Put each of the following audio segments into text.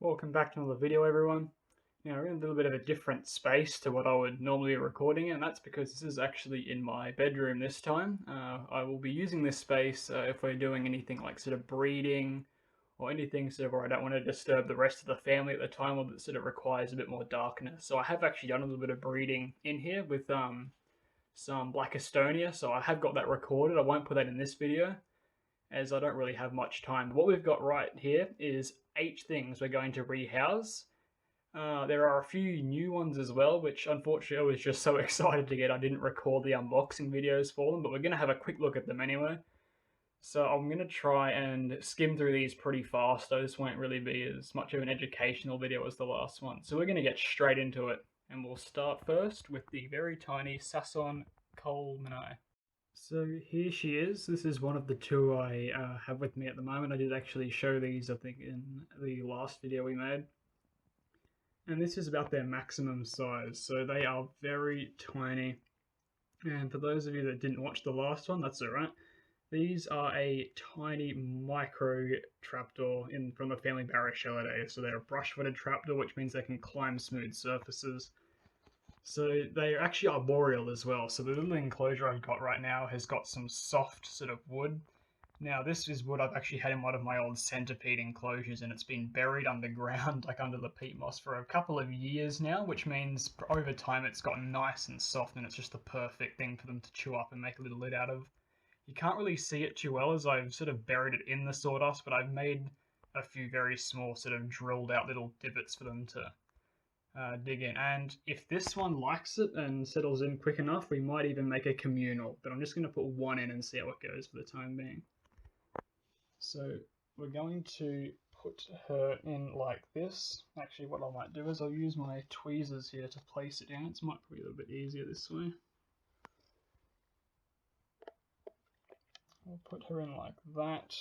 Welcome back to another video, everyone. Now we're in a little bit of a different space to what I would normally be recording, and that's because this is actually in my bedroom this time. I will be using this space if we're doing anything like sort of breeding or anything sort of where I don't want to disturb the rest of the family at the time, or that sort of requires a bit more darkness. So I have actually done a little bit of breeding in here with some Black Estonia, so I have got that recorded. I won't put that in this video, as I don't really have much time. What we've got right here is 8 things we're going to rehouse. There are a few new ones as well, which unfortunately I was just so excited to get I didn't record the unboxing videos for them, but we're going to have a quick look at them anyway. So I'm going to try and skim through these pretty fast. This won't really be as much of an educational video as the last one. So we're going to get straight into it, and we'll start first with the very tiny Sasson Colmani. So here she is. This is one of the two I have with me at the moment. I did actually show these, I think, in the last video we made. And this is about their maximum size. So they are very tiny. And for those of you that didn't watch the last one, that's alright. These are a tiny micro trapdoor from the family Barochelidae. So they're a brush-footed trapdoor, which means they can climb smooth surfaces. So they actually are arboreal as well. So the little enclosure I've got right now has got some soft sort of wood. Now this is wood I've actually had in one of my old centipede enclosures, and it's been buried underground, like under the peat moss, for a couple of years now, which means over time it's gotten nice and soft, and it's just the perfect thing for them to chew up and make a little lid out of. You can't really see it too well as I've sort of buried it in the sawdust, but I've made a few very small sort of drilled out little divots for them to dig in. And if this one likes it and settles in quick enough, we might even make a communal, but I'm just going to put one in and see how it goes for the time being. So we're going to put her in like this. Actually, what I might do is I'll use my tweezers here to place it in. It might be a little bit easier this way. I'll put her in like that.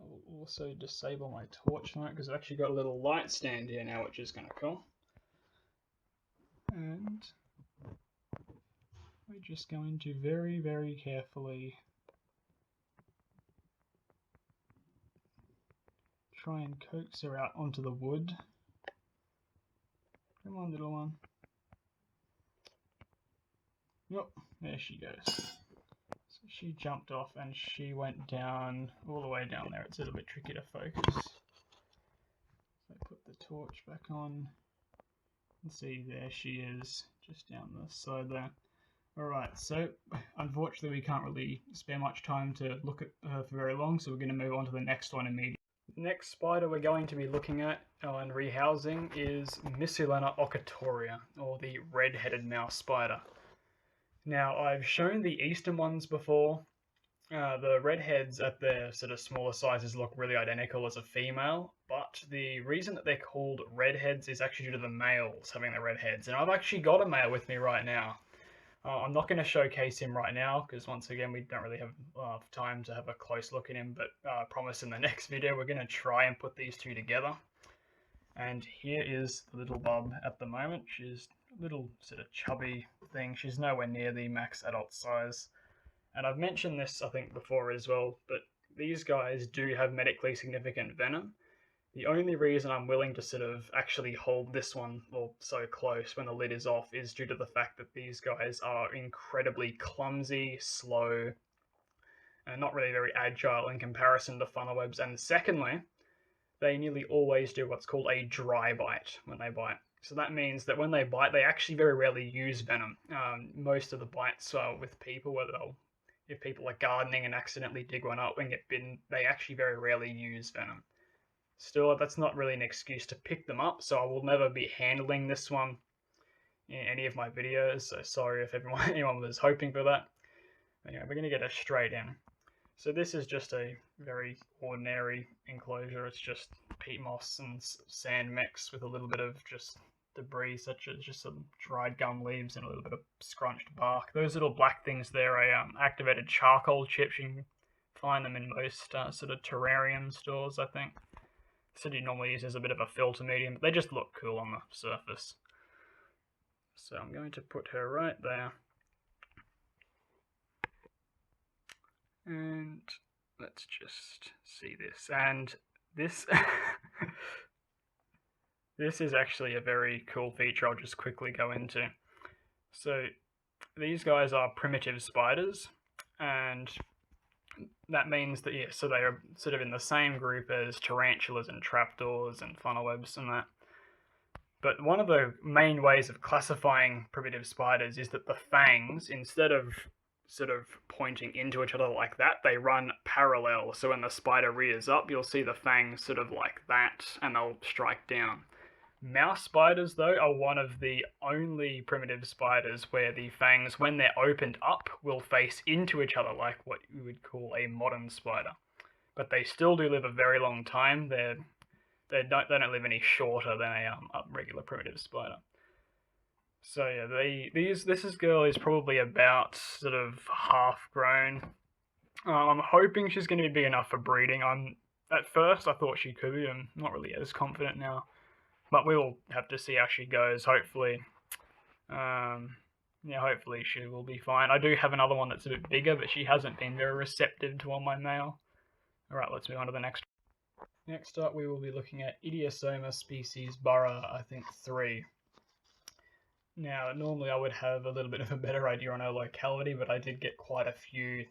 I'll also disable my torch light because I've actually got a little light stand here now, which is kind of cool. And we're just going to very, very carefully try and coax her out onto the wood. Come on, little one. Yep, there she goes. So she jumped off and she went down, all the way down there. It's a little bit tricky to focus. So put the torch back on and see, there she is, just down the side there. Alright, so unfortunately we can't really spare much time to look at her for very long, so we're going to move on to the next one immediately. The next spider we're going to be looking at and rehousing is Missulena occatoria, or the red-headed mouse spider. Now, I've shown the eastern ones before. The redheads at their sort of smaller sizes look really identical as a female, but the reason that they're called redheads is actually due to the males having the redheads. And I've actually got a male with me right now. I'm not going to showcase him right now because once again we don't really have time to have a close look at him, but I promise in the next video we're going to try and put these two together. And here is the little bub at the moment. She's a little sort of chubby thing. She's nowhere near the max adult size. And I've mentioned this I think before as well, but these guys do have medically significant venom. The only reason I'm willing to sort of actually hold this one or so close when the lid is off is due to the fact that these guys are incredibly clumsy, slow, and not really very agile in comparison to funnel webs. And secondly, they nearly always do what's called a dry bite when they bite. So that means that when they bite, they actually very rarely use venom. Most of the bites are with people, if people are gardening and accidentally dig one up and get bitten, they actually very rarely use venom. Still, that's not really an excuse to pick them up, so I will never be handling this one in any of my videos, so sorry if anyone was hoping for that. Anyway, we're going to get her straight in. So this is just a very ordinary enclosure. It's just peat moss and sand mix with a little bit of just debris, such as just some dried gum leaves and a little bit of scrunched bark. Those little black things there are activated charcoal chips. You can find them in most sort of terrarium stores, I think. City normally uses a bit of a filter medium, but they just look cool on the surface. So I'm going to put her right there. And let's just see this. And this This is actually a very cool feature I'll just quickly go into. So these guys are primitive spiders, and that means that, yeah, so they are sort of in the same group as tarantulas and trapdoors and funnel webs and that. But one of the main ways of classifying primitive spiders is that the fangs, instead of sort of pointing into each other like that, they run parallel. So when the spider rears up, you'll see the fangs sort of like that, and they'll strike down. Mouse spiders, though, are one of the only primitive spiders where the fangs, when they're opened up, will face into each other like what you would call a modern spider. But they still do live a very long time. They don't live any shorter than a regular primitive spider. So yeah, this girl is probably about sort of half grown. I'm hoping she's going to be big enough for breeding. At first I thought she could be. I'm not really as confident now, but we'll have to see how she goes. Hopefully, hopefully she will be fine. I do have another one that's a bit bigger, but she hasn't been very receptive to all my mail. All right, let's move on to the next. Next up, we will be looking at Idiosoma species Boro, I think 3. Now, normally I would have a little bit of a better idea on her locality, but I did get quite a few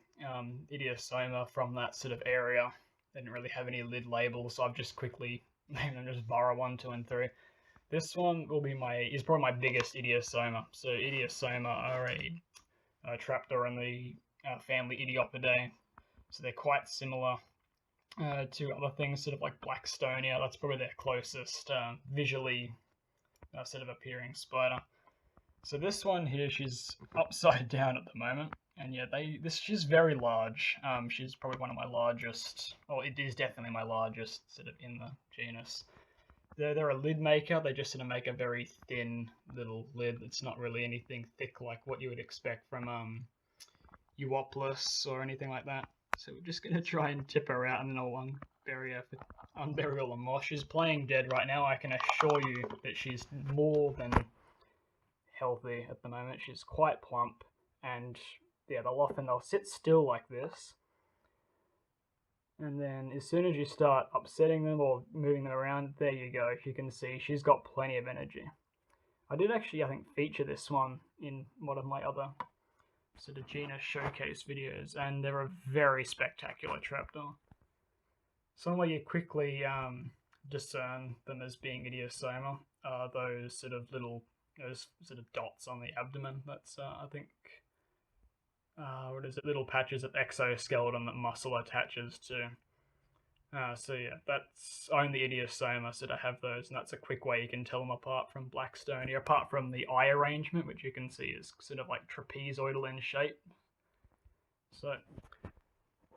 Idiosoma from that sort of area. They didn't really have any lid labels, so I've just quickly named them just Boro 1, 2, and 3. This one will be is probably my biggest Idiosoma. So Idiosoma are a trapdoor in the family Idiopidae. So they're quite similar to other things, sort of like Blackstonia. That's probably their closest visually sort of appearing spider. So this one here, she's upside down at the moment, and yeah, she's very large. She's probably one of my largest, or it is definitely my largest sort of in the genus. They're a lid maker. They just sort of make a very thin little lid. It's not really anything thick like what you would expect from Eupolis or anything like that. So we're just going to try and tip her out, and then I'll unbury all the moss. She's playing dead right now. I can assure you that she's more than healthy at the moment. She's quite plump, and yeah, they'll sit still like this, and then as soon as you start upsetting them or moving them around, there you go. You can see she's got plenty of energy. I did actually, I think, feature this one in one of my other sort of genus showcase videos, and they're a very spectacular trapdoor. Some way you quickly discern them as being Idiosoma are those sort of dots on the abdomen. That's I think what is it? Little patches of exoskeleton that muscle attaches to. So yeah, that's only Idiosoma sort of have those, and that's a quick way you can tell them apart from Blackstonia, apart from the eye arrangement, which you can see is sort of like trapezoidal in shape. So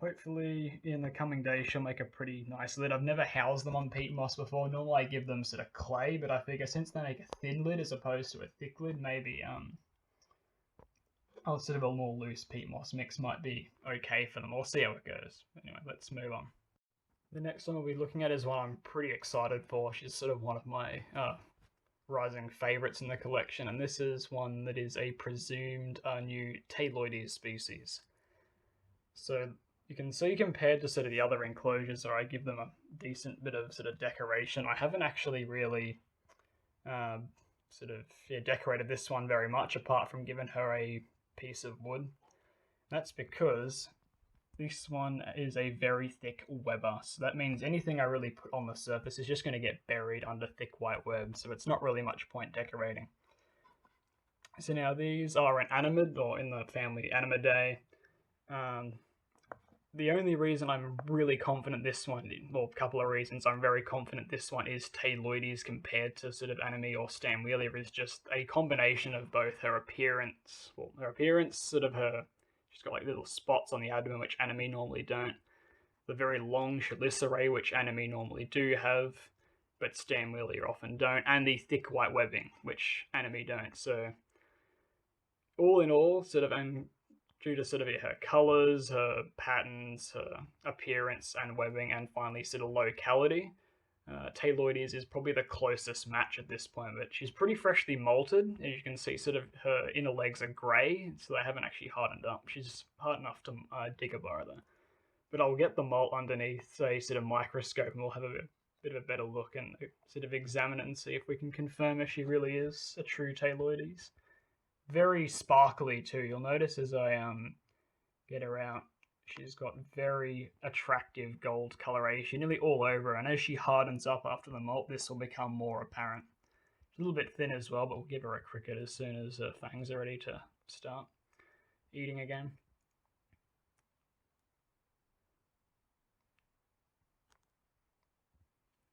hopefully in the coming days she'll make a pretty nice lid. I've never housed them on peat moss before. Normally I give them sort of clay, but I figure since they make a thin lid as opposed to a thick lid, maybe sort of a more loose peat moss mix might be okay for them. We'll see how it goes. Anyway, let's move on. The next one we'll be looking at is one I'm pretty excited for. She's sort of one of my rising favourites in the collection, and this is one that is a presumed new Tayloides species. So you can see compared to sort of the other enclosures, or I give them a decent bit of sort of decoration. I haven't actually really decorated this one very much, apart from giving her a piece of wood. That's because this one is a very thick webber, so that means anything I really put on the surface is just going to get buried under thick white web, so it's not really much point decorating. So now these are an animid, or in the family Animidae. The only reason I'm really confident this one, well, a couple of reasons I'm very confident this one is Tayloides compared to sort of Anime or Stanwheelia, is just a combination of both her appearance, sort of she's got like little spots on the abdomen which Anime normally don't, the very long chelicerae which Anime normally do have, but Stanwheelia often don't, and the thick white webbing which Anime don't. So all in all, sort of, and due to sort of her colours, her patterns, her appearance and webbing, and finally sort of locality, Tayloides is probably the closest match at this point, but she's pretty freshly molted. As you can see, sort of her inner legs are grey, so they haven't actually hardened up. She's hard enough to dig a burrow there. But I'll get the molt underneath a sort of microscope, and we'll have a bit of a better look and sort of examine it and see if we can confirm if she really is a true Taylorides. Very sparkly too. You'll notice as I get her out, she's got very attractive gold coloration nearly all over her, and as she hardens up after the molt, this will become more apparent. She's a little bit thin as well, but we'll give her a cricket as soon as her fangs are ready to start eating again.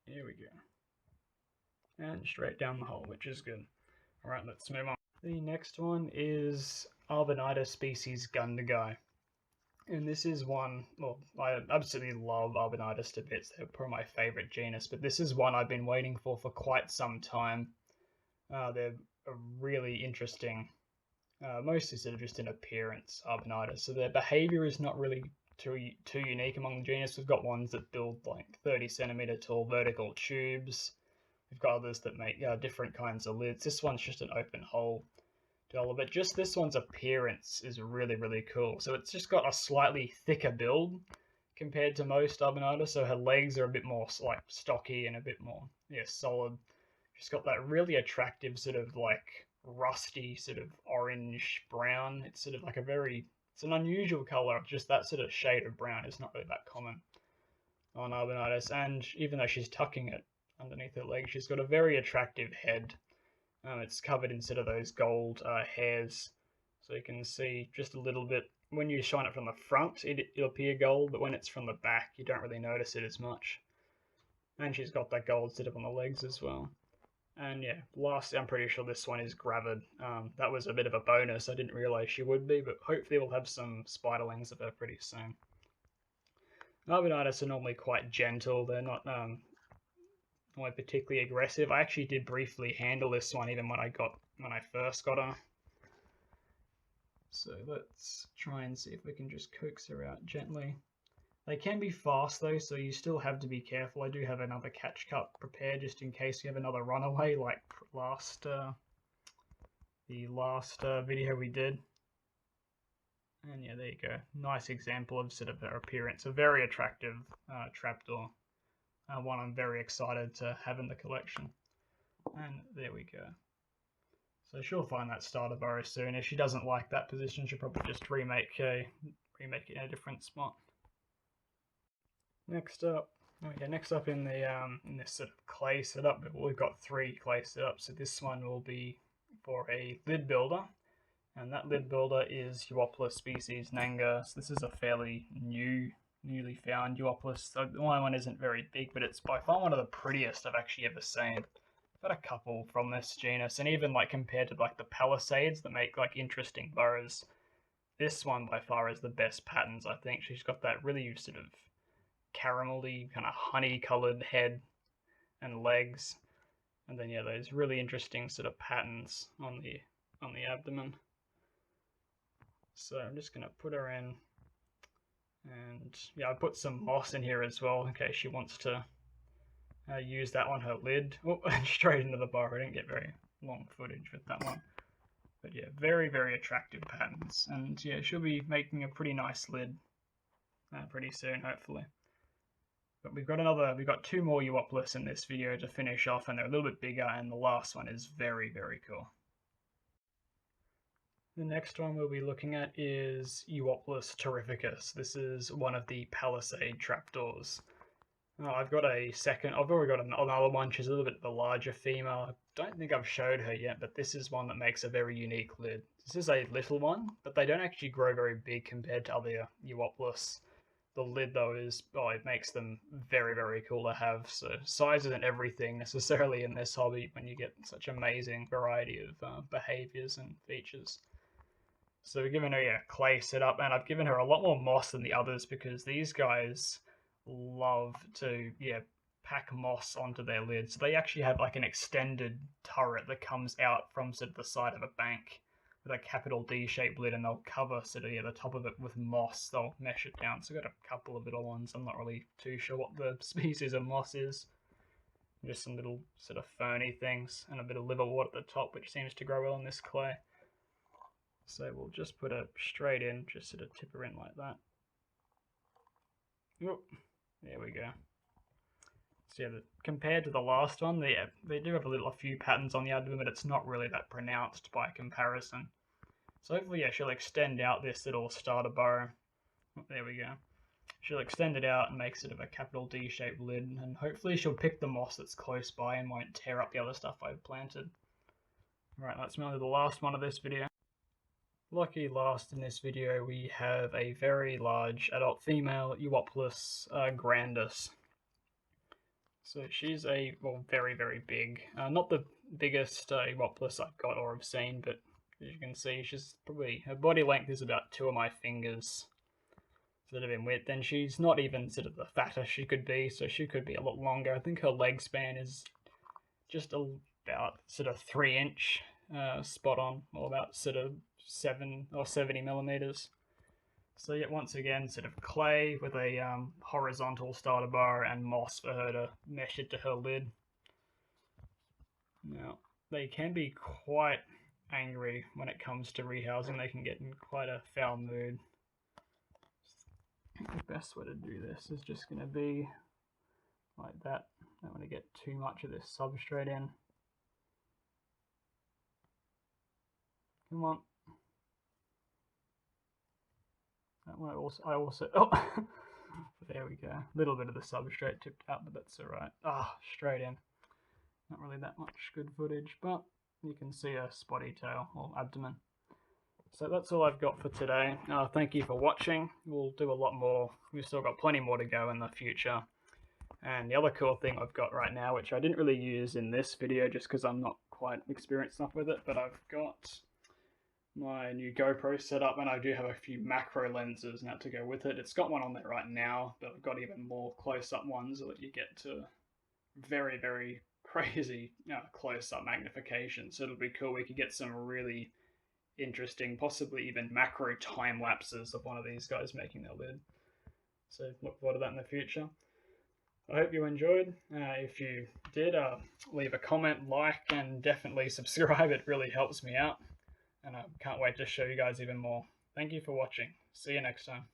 Here we go. And straight down the hole, which is good. Alright, let's move on. The next one is Arbonita species Gundagai. And this is one, well, I absolutely love Arbonitis to bits. They're probably my favorite genus, but this is one I've been waiting for quite some time. They're a really interesting, mostly sort of just in appearance, Arbonitis. So their behavior is not really too unique among the genus. We've got ones that build like 30 centimeter tall vertical tubes. We've got others that make different kinds of lids. This one's just an open hole dollar, but just this one's appearance is really, really cool. So it's just got a slightly thicker build compared to most Arbonita. So her legs are a bit more like stocky and a bit more solid. She's got that really attractive sort of like rusty sort of orange brown. It's sort of like it's an unusual color. Just that sort of shade of brown is not really that common on Arbonitis. And even though she's tucking it underneath her leg, she's got a very attractive head. It's covered in sort of those gold hairs, so you can see just a little bit. When you shine it from the front, it'll appear gold, but when it's from the back, you don't really notice it as much. And she's got that gold sort of on the legs as well. And yeah, lastly, I'm pretty sure this one is gravid. That was a bit of a bonus. I didn't realize she would be, but hopefully we'll have some spiderlings of her pretty soon. Arbonitis are normally quite gentle. They're not particularly aggressive. I actually did briefly handle this one even when I first got her. So let's try and see if we can just coax her out gently. They can be fast though, so you still have to be careful. I do have another catch cup prepared just in case you have another runaway like the last video we did. And yeah, there you go. Nice example of sort of her appearance. A very attractive trapdoor. One I'm very excited to have in the collection. And there we go. So she'll find that starter burrow soon. If she doesn't like that position, she'll probably just remake it in a different spot. Next up in the in this sort of clay setup, we've got 3 clay setups. So this one will be for a lid builder, and that lid builder is Eupolis species Nanga. So this is a fairly newly found Eupolis. So my one isn't very big, but it's by far one of the prettiest I've actually ever seen. I've got a couple from this genus, and even like compared to like the Palisades that make like interesting burrows, this one by far is the best patterns. I think she's got that really sort of caramelly kind of honey colored head and legs, and then yeah, those really interesting sort of patterns on the abdomen. So I'm just gonna put her in. And yeah, I put some moss in here as well in case she wants to use that on her lid. Oh, straight into the bar. I didn't get very long footage with that one. But yeah, very, very attractive patterns. And yeah, she'll be making a pretty nice lid pretty soon, hopefully. But we've got 2 more Eupolis in this video to finish off, and they're a little bit bigger, and the last one is very, very cool. The next one we'll be looking at is Eupolis terrificus. This is one of the Palisade trapdoors. I've already got another one. She's a little bit of a larger female. I don't think I've showed her yet, but this is one that makes a very unique lid. This is a little one, but they don't actually grow very big compared to other Eupolis. The lid though it makes them very, very cool to have. So size isn't everything necessarily in this hobby when you get such amazing variety of behaviors and features. So we've given her a clay setup, and I've given her a lot more moss than the others because these guys love to pack moss onto their lids. So they actually have like an extended turret that comes out from sort of the side of a bank with a capital D-shaped lid, and they'll cover sort of the top of it with moss. They'll mesh it down. So I've got a couple of little ones. I'm not really too sure what the species of moss is. Just some little sort of ferny things and a bit of liverwort at the top, which seems to grow well in this clay. So we'll just put her straight in, just sort of tip her in like that. Oop, there we go. So yeah, compared to the last one, they do have a few patterns on the abdomen, but it's not really that pronounced by comparison. So hopefully, yeah, she'll extend out this little starter burrow. There we go. She'll extend it out and make sort of a capital D-shaped lid, and hopefully she'll pick the moss that's close by and won't tear up the other stuff I've planted. Right, that's mainly the last one of this video. Lucky last in this video, we have a very large adult female Eupolis Grandis. So she's very, very big. Not the biggest Eupolis I've got or have seen, but as you can see, her body length is about 2 of my fingers sort of in width, and she's not even sort of the fattest she could be, so she could be a lot longer. I think her leg span is just about sort of 3-inch spot on, or about sort of 7 or 70 millimeters. So yet once again, sort of clay with a horizontal starter burrow and moss for her to mesh it to her lid. Now, they can be quite angry when it comes to rehousing. They can get in quite a foul mood. The best way to do this is just going to be like that. I don't want to get too much of this substrate in. Come on. I also oh, there we go. A little bit of the substrate tipped out, but that's alright. Straight in. Not really that much good footage, but you can see a spotty tail or abdomen. So that's all I've got for today. Thank you for watching. We'll do a lot more. We've still got plenty more to go in the future. And the other cool thing I've got right now, which I didn't really use in this video just because I'm not quite experienced enough with it, but I've got my new GoPro set up, and I do have a few macro lenses now to go with it. It's got one on there right now, but I've got even more close-up ones so that you get to very, very crazy close-up magnification. So it'll be cool. We could get some really interesting, possibly even macro time lapses of one of these guys making their lid. So look forward to that in the future. I hope you enjoyed. If you did, leave a comment, like, and definitely subscribe. It really helps me out. And I can't wait to show you guys even more. Thank you for watching. See you next time.